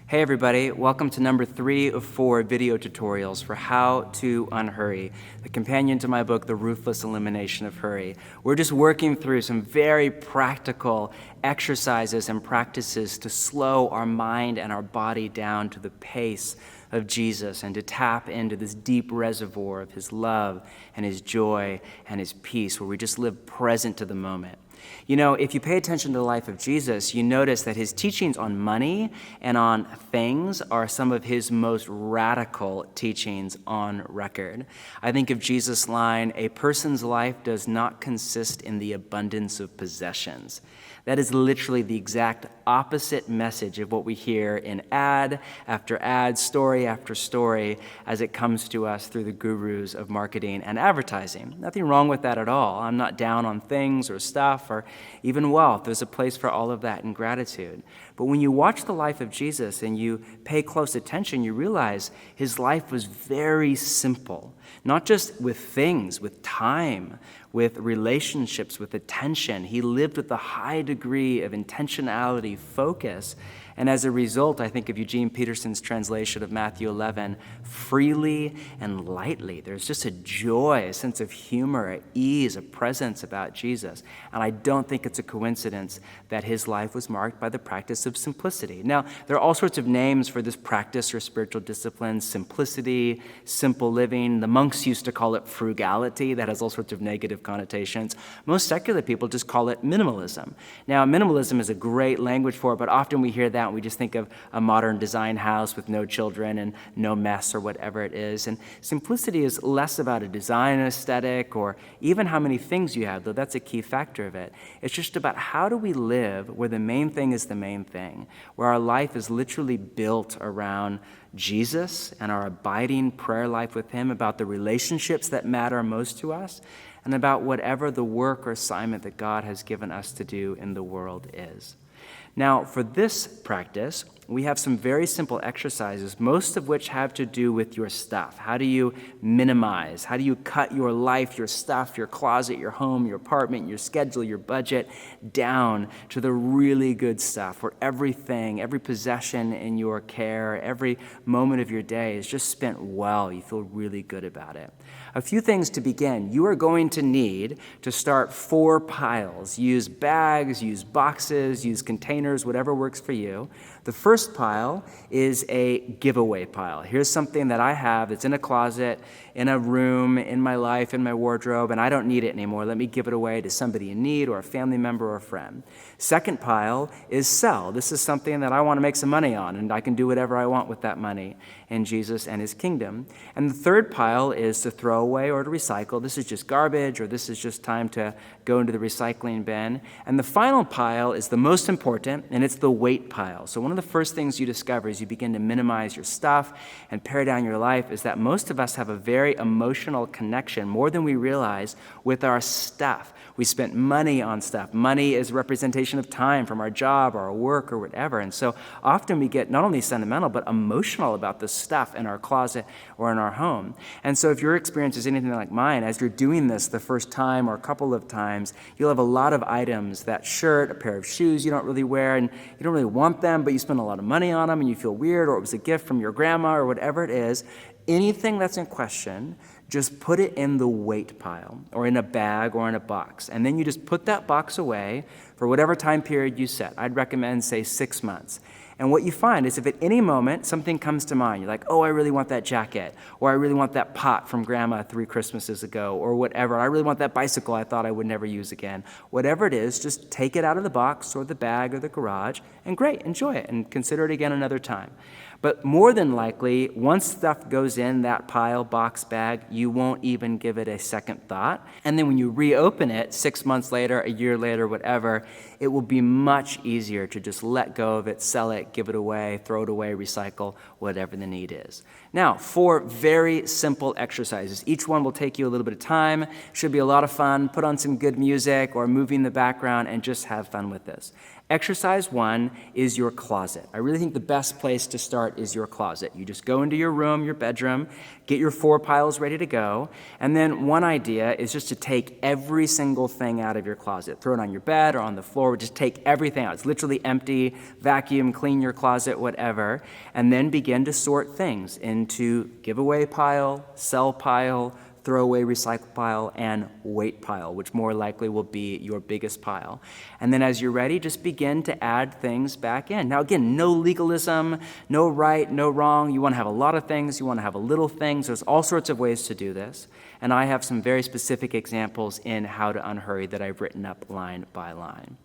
Hey everybody, welcome to number 3 of 4 video tutorials for How to Unhurry, the companion to my book, The Ruthless Elimination of Hurry. We're just working through some very practical exercises and practices to slow our mind and our body down to the pace of Jesus and to tap into this deep reservoir of his love and his joy and his peace, where we just live present to the moment. You know, if you pay attention to the life of Jesus, you notice that his teachings on money and on things are some of his most radical teachings on record. I think of Jesus' line, "A person's life does not consist in the abundance of possessions." That is literally the exact opposite message of what we hear in ad after ad, story after story, as it comes to us through the gurus of marketing and advertising. Nothing wrong with that at all. I'm not down on things or stuff or even wealth. There's a place for all of that in gratitude. But when you watch the life of Jesus and you pay close attention, you realize his life was very simple, not just with things, with time, with relationships, with attention. He lived with a high degree of intentionality, focus, and as a result, I think of Eugene Peterson's translation of Matthew 11, freely and lightly. There's just a joy, a sense of humor, an ease, a presence about Jesus. And I don't think it's a coincidence that his life was marked by the practice of simplicity. Now, there are all sorts of names for this practice or spiritual discipline: simplicity, simple living. The monks used to call it frugality. That has all sorts of negative connotations. Most secular people just call it minimalism. Now, minimalism is a great language for it, but often we hear that and we just think of a modern design house with no children and no mess or whatever it is. And simplicity is less about a design aesthetic or even how many things you have, though that's a key factor of it. It's just about how do we live where the main thing is the main thing, where our life is literally built around Jesus and our abiding prayer life with him, about the relationships that matter most to us, and about whatever the work or assignment that God has given us to do in the world is. Now, for this practice, we have some very simple exercises, most of which have to do with your stuff. How do you minimize? How do you cut your life, your stuff, your closet, your home, your apartment, your schedule, your budget down to the really good stuff, where everything, every possession in your care, every moment of your day is just spent well. You feel really good about it. A few things to begin. You are going to need to start 4 piles. Use bags, use boxes, use containers, whatever works for you. The first pile is a giveaway pile. Here's something that I have that's in a closet, in a room, in my life, in my wardrobe, and I don't need it anymore. Let me give it away to somebody in need or a family member or a friend. Second pile is sell. This is something that I want to make some money on, and I can do whatever I want with that money in Jesus and his kingdom. And the third pile is to throw away or to recycle. This is just garbage, or this is just time to go into the recycling bin. And the final pile is the most important, and it's the weight pile. So one of the first things you discover as you begin to minimize your stuff and pare down your life is that most of us have a very emotional connection, more than we realize, with our stuff. We spent money on stuff. Money is a representation of time from our job or our work or whatever. And so often we get not only sentimental, but emotional about the stuff in our closet or in our home. And so if your experience is anything like mine, as you're doing this the first time or a couple of times, you'll have a lot of items, that shirt, a pair of shoes you don't really wear, and you don't really want them, but you spend a lot of money on them and you feel weird, or it was a gift from your grandma or whatever it is. Anything that's in question, just put it in the weight pile or in a bag or in a box. And then you just put that box away for whatever time period you set. I'd recommend, say, 6 months. And what you find is if at any moment something comes to mind, you're like, oh, I really want that jacket, or I really want that pot from grandma 3 Christmases ago, or whatever. I really want that bicycle I thought I would never use again. Whatever it is, just take it out of the box or the bag or the garage, and great, enjoy it, and consider it again another time. But more than likely, once stuff goes in that pile, box, bag, you won't even give it a second thought. And then when you reopen it 6 months later, a year later, whatever, it will be much easier to just let go of it, sell it, give it away, throw it away, recycle, whatever the need is. Now, 4 very simple exercises. Each one will take you a little bit of time, should be a lot of fun. Put on some good music or a movie in the background and just have fun with this. Exercise 1 is your closet. I really think the best place to start is your closet. You just go into your room, your bedroom, get your 4 piles ready to go, and then one idea is just to take every single thing out of your closet. Throw it on your bed or on the floor, just take everything out. It's literally empty, vacuum, clean your closet, whatever, and then begin to sort things into giveaway pile, sell pile, throwaway recycle pile, and weight pile, which more likely will be your biggest pile. And then as you're ready, just begin to add things back in. Now again, no legalism, no right, no wrong. You want to have a lot of things, you want to have a little things. There's all sorts of ways to do this. And I have some very specific examples in How to Unhurry that I've written up line by line.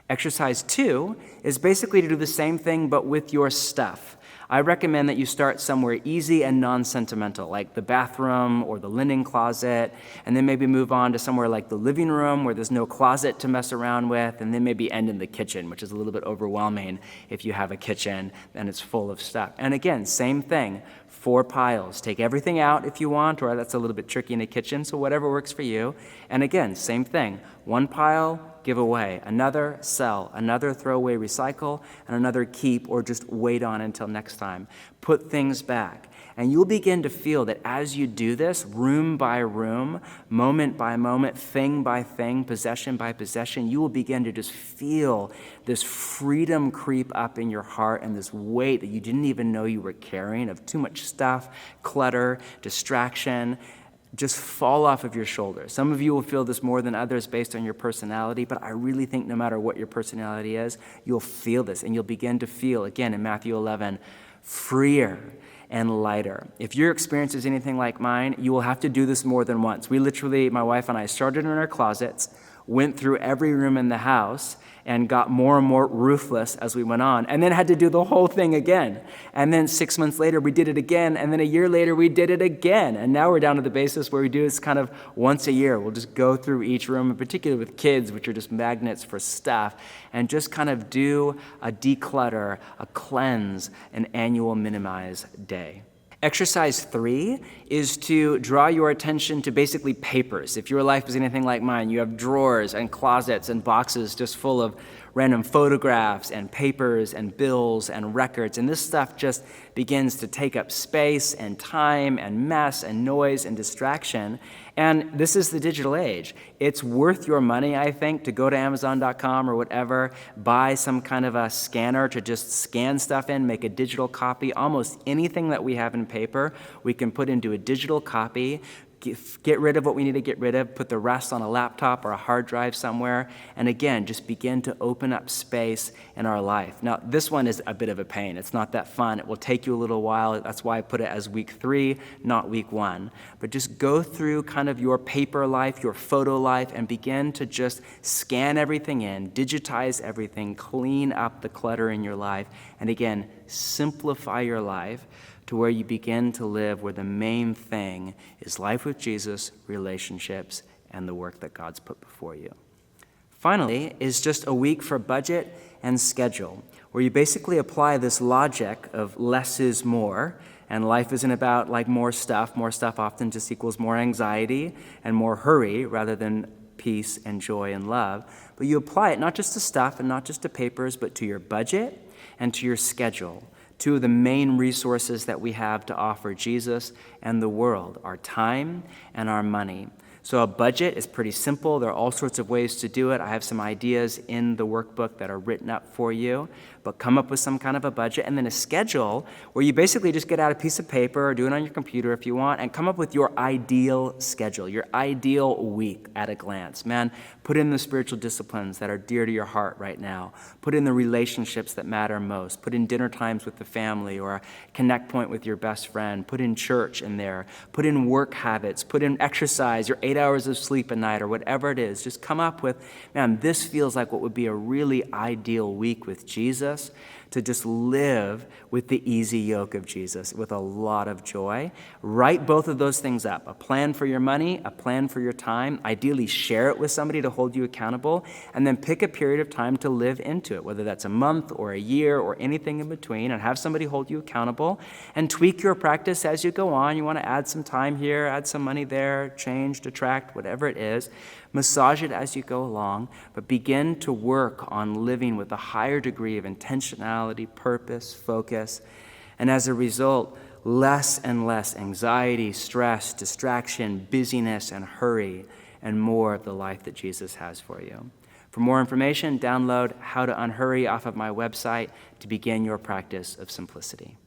Exercise 2 is basically to do the same thing but with your stuff. I recommend that you start somewhere easy and non-sentimental, like the bathroom or the linen closet, and then maybe move on to somewhere like the living room where there's no closet to mess around with, and then maybe end in the kitchen, which is a little bit overwhelming if you have a kitchen and it's full of stuff. And again, same thing, 4 piles. Take everything out if you want, or that's a little bit tricky in a kitchen, so whatever works for you. And again, same thing, 1 pile, give away, another sell, another throw away, recycle, and another keep or just wait on until next time. Put things back. And you'll begin to feel that as you do this, room by room, moment by moment, thing by thing, possession by possession, you will begin to just feel this freedom creep up in your heart and this weight that you didn't even know you were carrying of too much stuff, clutter, distraction, just fall off of your shoulders. Some of you will feel this more than others based on your personality, but I really think no matter what your personality is, you'll feel this, and you'll begin to feel, again in Matthew 11, freer and lighter. If your experience is anything like mine, you will have to do this more than once. We literally, my wife and I, started in our closets, went through every room in the house, and got more and more ruthless as we went on, and then had to do the whole thing again. And then 6 months later, we did it again, and then a year later, we did it again. And now we're down to the basis where we do this kind of once a year. We'll just go through each room, in particular with kids, which are just magnets for stuff, and just kind of do a declutter, a cleanse, an annual minimize day. Exercise 3 is to draw your attention to basically papers. If your life is anything like mine, you have drawers and closets and boxes just full of random photographs and papers and bills and records. And this stuff just begins to take up space and time and mess and noise and distraction. And this is the digital age. It's worth your money, I think, to go to Amazon.com or whatever, buy some kind of a scanner to just scan stuff in, make a digital copy. Almost anything that we have in paper, we can put into a digital copy, get rid of what we need to get rid of, put the rest on a laptop or a hard drive somewhere, and again, just begin to open up space in our life. Now, this one is a bit of a pain. It's not that fun. It will take you a little while. That's why I put it as week 3, not week 1. But just go through kind of your paper life, your photo life, and begin to just scan everything in, digitize everything, clean up the clutter in your life, and again, simplify your life to where you begin to live where the main thing is life with Jesus, relationships, and the work that God's put before you. Finally is just a week for budget and schedule, where you basically apply this logic of less is more, and life isn't about like more stuff. More stuff often just equals more anxiety and more hurry rather than peace and joy and love. But you apply it not just to stuff and not just to papers, but to your budget and to your schedule. 2 of the main resources that we have to offer Jesus and the world, our time and our money. So a budget is pretty simple. There are all sorts of ways to do it. I have some ideas in the workbook that are written up for you, but come up with some kind of a budget, and then a schedule where you basically just get out a piece of paper or do it on your computer if you want and come up with your ideal schedule, your ideal week at a glance. Man, put in the spiritual disciplines that are dear to your heart right now. Put in the relationships that matter most. Put in dinner times with the family or a connect point with your best friend. Put in church in there. Put in work habits. Put in exercise, your 8 hours of sleep a night or whatever it is. Just come up with, man, this feels like what would be a really ideal week with Jesus to just live with the easy yoke of Jesus with a lot of joy. Write both of those things up, a plan for your money, a plan for your time. Ideally, share it with somebody to hold you accountable, and then pick a period of time to live into it, whether that's a month or a year or anything in between, and have somebody hold you accountable, and tweak your practice as you go on. You want to add some time here, add some money there, change, detract, whatever it is. Massage it as you go along, but begin to work on living with a higher degree of intentionality, purpose, focus, and as a result, less and less anxiety, stress, distraction, busyness, and hurry, and more of the life that Jesus has for you. For more information, download How to Unhurry off of my website to begin your practice of simplicity.